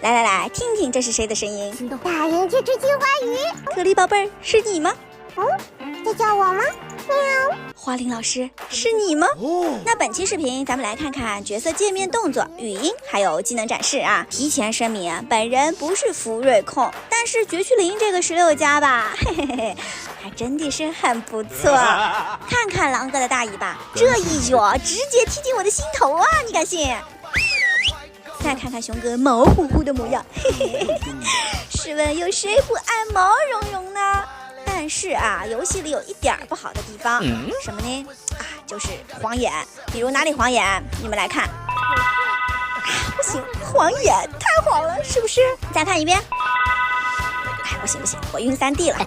来来来，听听这是谁的声音？大人这只金花鱼，可莉宝贝儿，是你吗？在叫我吗？喵。花玲老师，是你吗？那本期视频咱们来看看角色界面、动作、语音，还有技能展示啊。提前声明啊，本人不是福瑞控，但是绝区零这个16加吧，嘿嘿嘿，还真的是很不错。看看狼哥的大尾巴，这一脚直接踢进我的心头啊！你敢信？再看看熊哥毛乎乎的模样，嘿嘿嘿，试问有谁不爱毛茸茸呢？但是啊，游戏里有一点不好的地方，什么呢？啊，就是晃眼。比如哪里晃眼？你们来看。不行，晃眼太晃了，是不是？再看一遍。哎，不行，我晕3D 了。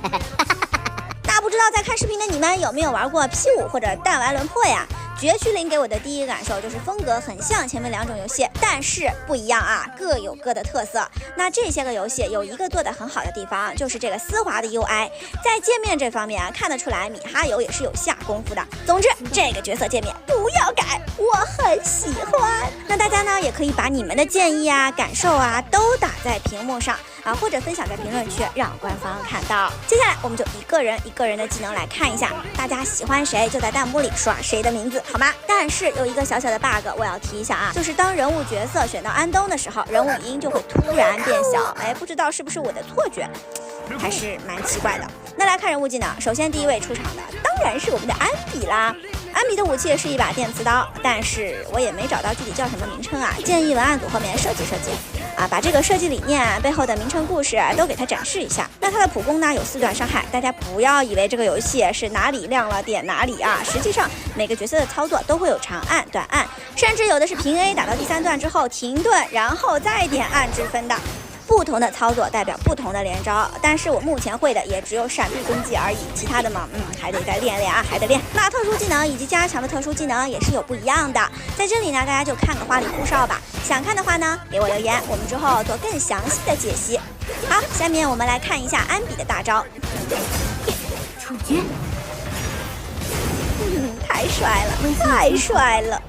那不知道在看视频的你们有没有玩过 P5 或者弹丸轮破呀？绝区零给我的第一感受就是风格很像前面2种游戏，但是不一样啊，各有各的特色。那这些个游戏有一个做得很好的地方，就是这个丝滑的 UI， 在界面这方面啊，看得出来米哈游也是有下功夫的。总之，这个角色界面不要改，我很喜欢。那大家呢，也可以把你们的建议啊、感受啊都打在屏幕上啊，或者分享在评论区，让官方看到。接下来我们就一个人的技能来看一下，大家喜欢谁就在弹幕里说谁的名字，好吗？但是有一个小小的 bug， 我要提一下啊，就是当人物角色选到安东的时候，人物语音就会突然变小，哎，不知道是不是我的错觉，还是蛮奇怪的。那来看人物技能，首先第一位出场的当然是我们的安比啦。安比的武器是一把电刺刀，但是我也没找到具体叫什么名称啊，建议文案组后面设计啊，把这个设计理念背后的名称故事都给它展示一下。那它的普攻呢有4段伤害，大家不要以为这个游戏是哪里亮了点哪里啊，实际上每个角色的操作都会有长按、短按，甚至有的是平 A 打到第3段之后停顿，然后再点按之分的。不同的操作代表不同的连招，但是我目前会的也只有闪避攻击而已，其他的嘛，还得再练啊，还得练。那特殊技能以及加强的特殊技能也是有不一样的，在这里呢，大家就看个花里胡哨吧。想看的话呢，给我留言，我们之后做更详细的解析。好，下面我们来看一下安比的大招。处决。太帅了，太帅了，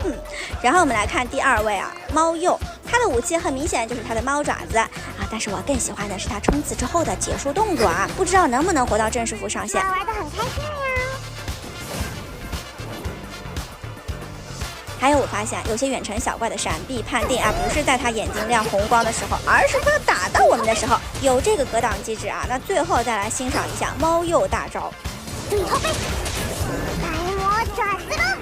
然后我们来看第2位啊，猫鼬，他的武器很明显就是他的猫爪子啊，但是我更喜欢的是他冲刺之后的结束动作啊，不知道能不能活到正式服上线。玩得很开心呀。还有我发现有些远程小怪的闪避判定啊，不是在他眼睛亮红光的时候，而是他打到我们的时候，有这个格挡机制啊。那最后再来欣赏一下猫鼬大招。注意后背。爪子了！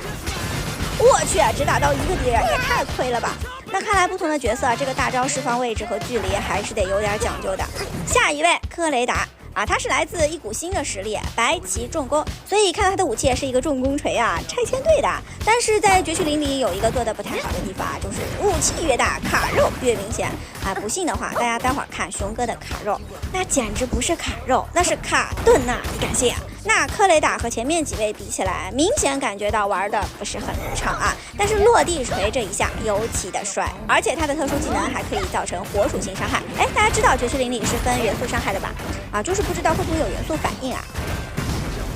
我去，只打到1个敌人也太亏了吧！那看来不同的角色，这个大招释放位置和距离还是得有点讲究的。下一位柯雷达啊，他是来自一股新的实力白旗重工，所以看到他的武器也是一个重工锤啊，拆迁队的。但是在绝区零里有一个做的不太好的地方啊，就是武器越大卡肉越明显啊。不信的话，大家待会儿看熊哥的卡肉，那简直不是卡肉，那是卡顿呐！你敢信啊？那柯雷达和前面几位比起来，明显感觉到玩的不是很流畅啊。但是落地锤这一下尤其的帅，而且他的特殊技能还可以造成火属性伤害。哎，大家知道绝区零里是分元素伤害的吧？啊，就是不知道会不会有元素反应啊？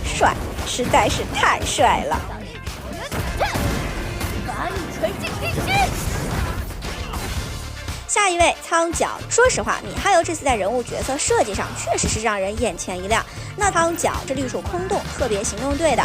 帅，实在是太帅了！把你锤进地狱！下一位苍角，说实话，米哈游这次在人物角色设计上确实是让人眼前一亮。那苍角这绿树空洞特别行动队的，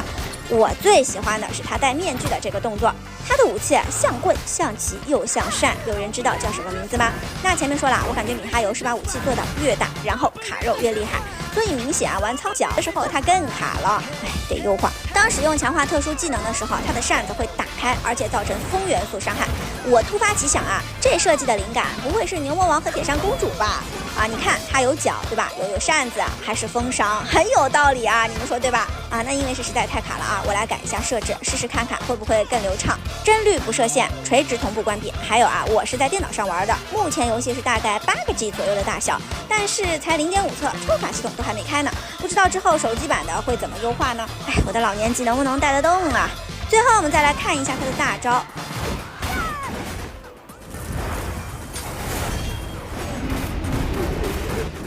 我最喜欢的是他戴面具的这个动作。他的武器像棍像旗又像扇，有人知道叫什么名字吗？那前面说了，我感觉米哈游是把武器做的越大，然后卡肉越厉害，所以明显啊，玩苍角的时候他更卡了，得优化。当使用强化特殊技能的时候，他的扇子会打开，而且造成风元素伤害。我突发奇想啊，这设计的灵感不会是牛魔王和铁扇公主吧？啊，你看它有脚对吧？有扇子，还是风伤，很有道理啊，你们说对吧？啊，那因为是实在太卡了啊，我来改一下设置，试试看看会不会更流畅。帧率不设限，垂直同步关闭。还有啊，我是在电脑上玩的，目前游戏是大概8个G 左右的大小，但是才0.5测，抽卡系统都还没开呢，不知道之后手机版的会怎么优化呢？哎，我的老年纪能不能带得动啊？最后我们再来看一下它的大招。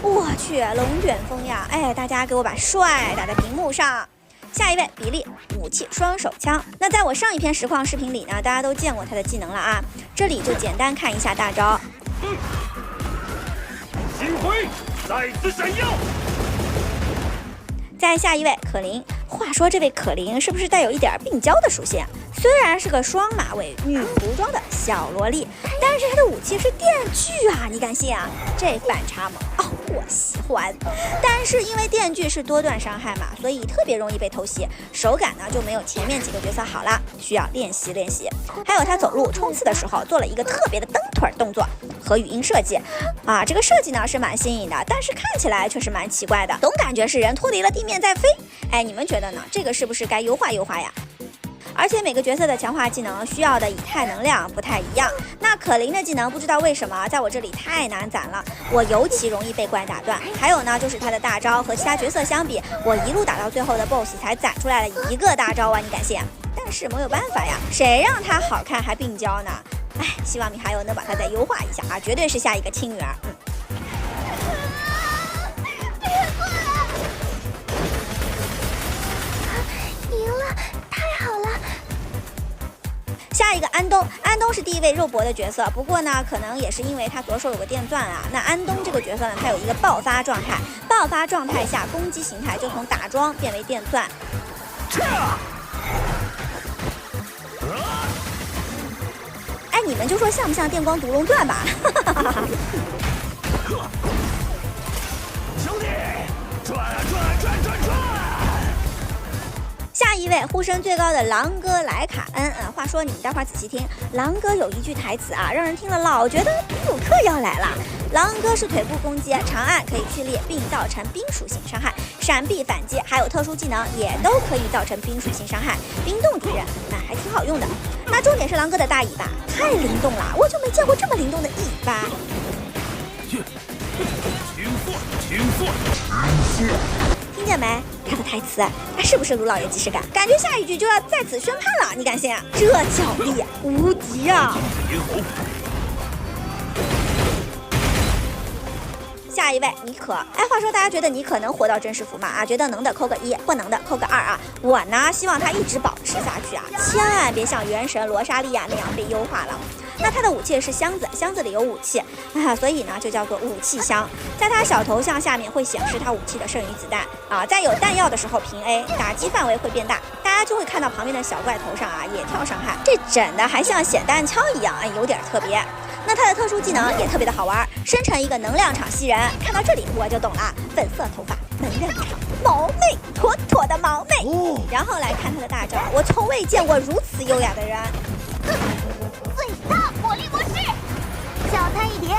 我去，龙卷风呀！哎，大家给我把帅打在屏幕上。下一位比利，武器双手枪。那在我上一篇实况视频里呢，大家都见过他的技能了啊，这里就简单看一下大招。再次闪耀。再下一位可琳，话说这位可琳是不是带有一点病娇的属性？虽然是个双马尾女仆装的小萝莉，但是她的武器是电锯啊，你敢信啊？这反差萌哦，我喜欢。但是因为电锯是多段伤害嘛，所以特别容易被偷袭，手感呢就没有前面几个角色好了，需要练习练习。还有她走路冲刺的时候做了一个特别的蹬腿动作和语音设计啊，这个设计呢是蛮新颖的，但是看起来却是蛮奇怪的，总感觉是人脱离了地面在飞。哎，你们觉得呢？这个是不是该优化优化呀？而且每个角色的强化技能需要的以太能量不太一样。那可琳的技能不知道为什么在我这里太难攒了，我尤其容易被怪打断。还有呢，就是她的大招和其他角色相比，我一路打到最后的 BOSS 才攒出来了一个大招啊，你敢信？但是没有办法呀，谁让她好看还病娇呢？哎，希望米哈游能把它再优化一下啊，绝对是下一个亲女儿。下一个安东，安东是第一位肉搏的角色，不过呢，可能也是因为他左手有个电钻啊。那安东这个角色呢，他有一个爆发状态，爆发状态下攻击形态就从打桩变为电钻。哎，你们就说像不像电光独龙钻吧？兄弟，转啊转啊转转转！下一位呼声最高的狼哥莱卡恩，话说你们待会儿仔细听，狼哥有一句台词啊，让人听了老觉得补课要来了。狼哥是腿部攻击，长按可以去裂并造成冰属性伤害，闪避反击还有特殊技能也都可以造成冰属性伤害，冰冻敌人，那还挺好用的。那重点是狼哥的大尾巴太灵动了，我就没见过这么灵动的尾巴。请坐。听见没？他的台词，是不是卢老爷即视感？感觉下一句就要在此宣判了，你敢信啊？这脚力无敌啊！下一位妮可，哎，话说大家觉得妮可能活到真实服吗？啊，觉得能的扣个1，不能的扣个2啊。我呢，希望她一直保持下去啊，千万别像原神罗莎莉亚那样被优化了。那她的武器是箱子，箱子里有武器啊，所以呢就叫做武器箱。在她小头像下面会显示她武器的剩余子弹啊，在有弹药的时候平 A， 打击范围会变大，大家就会看到旁边的小怪头上啊也跳伤害，这整的还像霰弹枪一样，哎，有点特别。那它的特殊技能也特别的好玩，生成一个能量场吸人。看到这里我就懂了，粉色头发，能量场，毛妹，妥妥的毛妹。然后来看他的大招，我从未见过如此优雅的人。最大火力模式，小贪一点，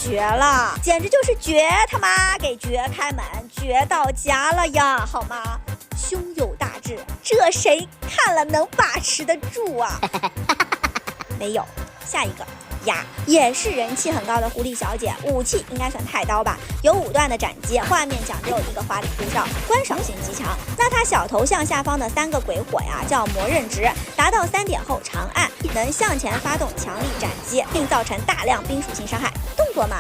绝了，简直就是绝他妈给绝开门，绝到家了呀，好吗？胸有大志，这谁看了能把持得住啊？没有，下一个。呀，也是人气很高的狐狸小姐，武器应该算太刀吧，有5段的斩击，画面讲究一个华丽呼哨，观赏性极强。那她小头像下方的3个鬼火呀，叫魔刃值，达到3点后长按，能向前发动强力斩击，并造成大量冰属性伤害。动作嘛，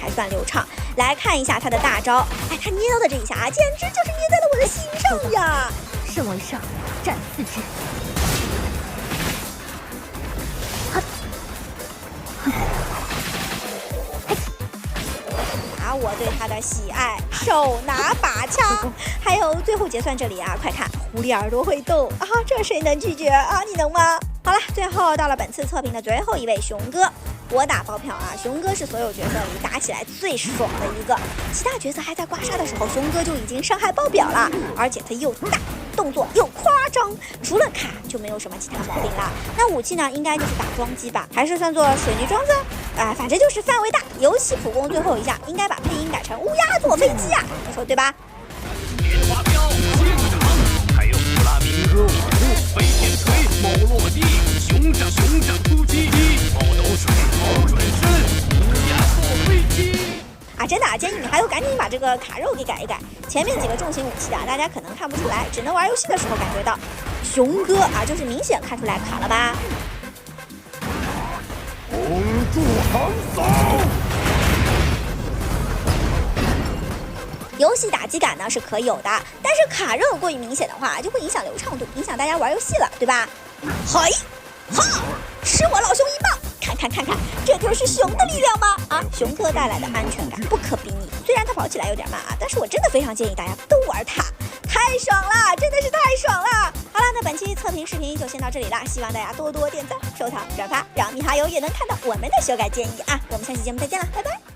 还算流畅。来看一下她的大招，哎，她捏到的这一下啊，简直就是捏在了我的心上呀！圣为上，斩4只。我对他的喜爱，手拿把枪，还有最后结算这里啊，快看，狐狸耳朵会动啊，这谁能拒绝啊？你能吗？好了，最后到了本次测评的最后一位熊哥，我打包票啊，熊哥是所有角色里打起来最爽的一个，其他角色还在刮痧的时候，熊哥就已经伤害爆表了，而且他又大，动作又夸张，除了卡就没有什么其他毛病了。那武器呢，应该就是打桩机吧，还是算作水泥桩子？反正就是范围大，尤其普攻最后一下，应该把配音改成乌鸦坐飞机啊，你说对吧？莲花镖、仙掌，还有弗拉明戈舞步、飞天锤、猫落地、熊掌突击机、猫斗水、猫转身、乌鸦坐飞机。啊，真的啊，建议你还有赶紧把这个卡肉给改一改。前面几个重型武器啊，大家可能看不出来，只能玩游戏的时候感觉到。熊哥啊，就是明显看出来卡了吧？红柱横扫。游戏打击感呢是可有的，但是卡肉过于明显的话，就会影响流畅度，影响大家玩游戏了，对吧？嘿，哈，吃我老熊一棒！看，这就是熊的力量吗？啊，熊哥带来的安全感不可比拟。虽然跑起来有点慢啊，但是我真的非常建议大家都玩它，太爽了，真的是太爽了。好了，那本期测评视频就先到这里了，希望大家多多点赞、收藏、转发，让米哈游也能看到我们的修改建议啊。我们下期节目再见了，拜拜。